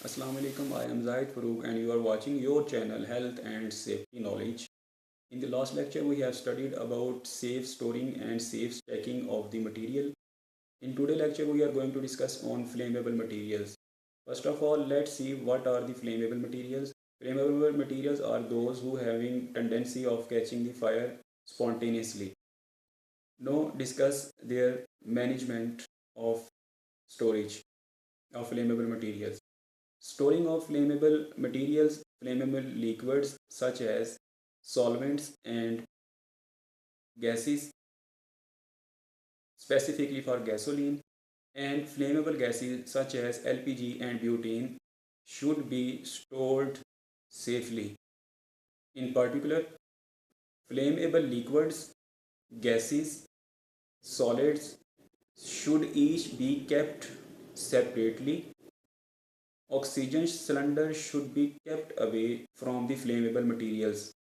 Assalamu alaikum. I am Zahid Farooq and you are watching your channel Health and Safety Knowledge. In the last lecture, we have studied about safe storing and safe stacking of the material. In today's lecture, we are going to discuss on flammable materials. First of all, let's see what are the flammable materials. Flammable materials are those who having tendency of catching the fire spontaneously. Now discuss their management of storage of flammable materials. Storing of flammable materials, flammable liquids such as solvents and gases, specifically for gasoline, and flammable gases such as LPG and butane should be stored safely. In particular, flammable liquids, gases, solids should each be kept separately. Oxygen cylinders should be kept away from the flammable materials.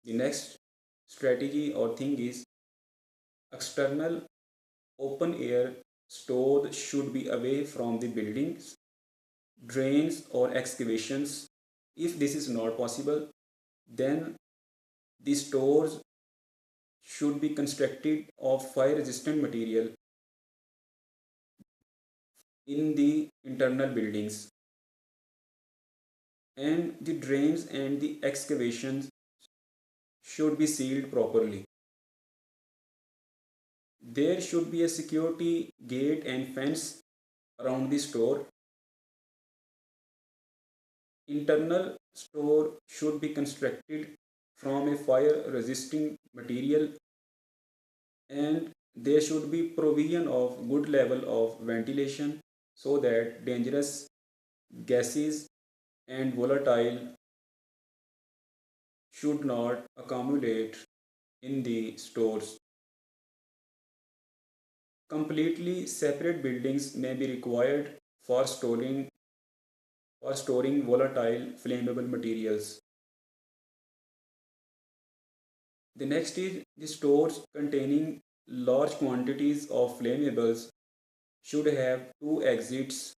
The next strategy or thing is external open air stored should be away from the buildings, drains or excavations. If this is not possible, then the stores should be constructed of fire resistant material in the internal buildings, and the drains and the excavations should be sealed properly. There should be a security gate and fence around the store. Internal store should be constructed from a fire resisting material, and there should be provision of good level of ventilation so that dangerous gases and volatile should not accumulate in the stores. Completely separate buildings may be required for storing volatile flammable materials. The next is the stores containing large quantities of flammables should have two exits,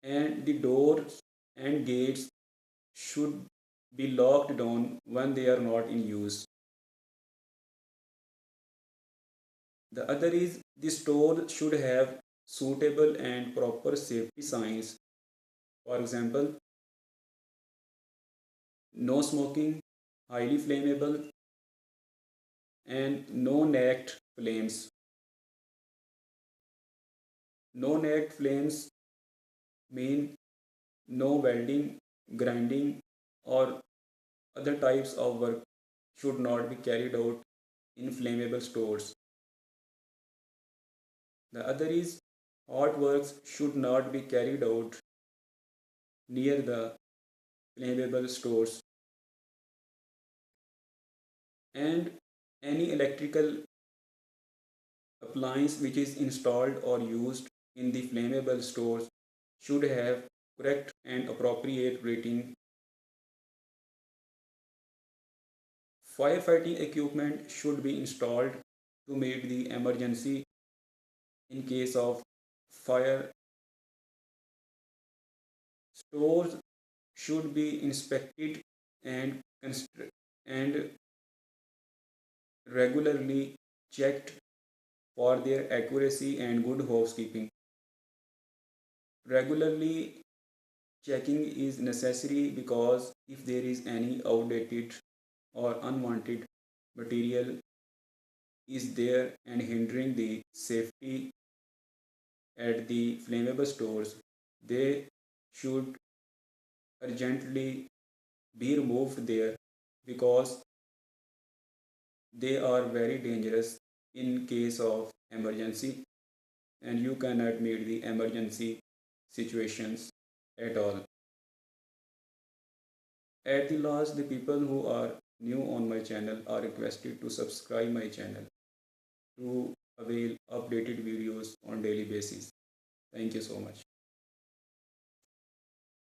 and the doors and gates should be locked down when they are not in use. The other is the store should have suitable and proper safety signs. For example, no smoking, highly flammable, and no naked flames. No naked flames mean no welding, grinding, or other types of work should not be carried out in flammable stores. The other is hot works should not be carried out near the flammable stores, and any electrical appliance which is installed or used in the flammable stores should have correct and appropriate rating. Firefighting equipment should be installed to meet the emergency in case of fire. Stores should be inspected and and regularly checked for their accuracy and good housekeeping. Regularly checking is necessary because if there is any outdated or unwanted material is there and hindering the safety at the flammable stores, they should urgently be removed there because they are very dangerous in case of emergency, and you cannot meet the emergency situations at all. At the last, the people who are new on my channel are requested to subscribe my channel to avail updated videos on daily basis. Thank you so much.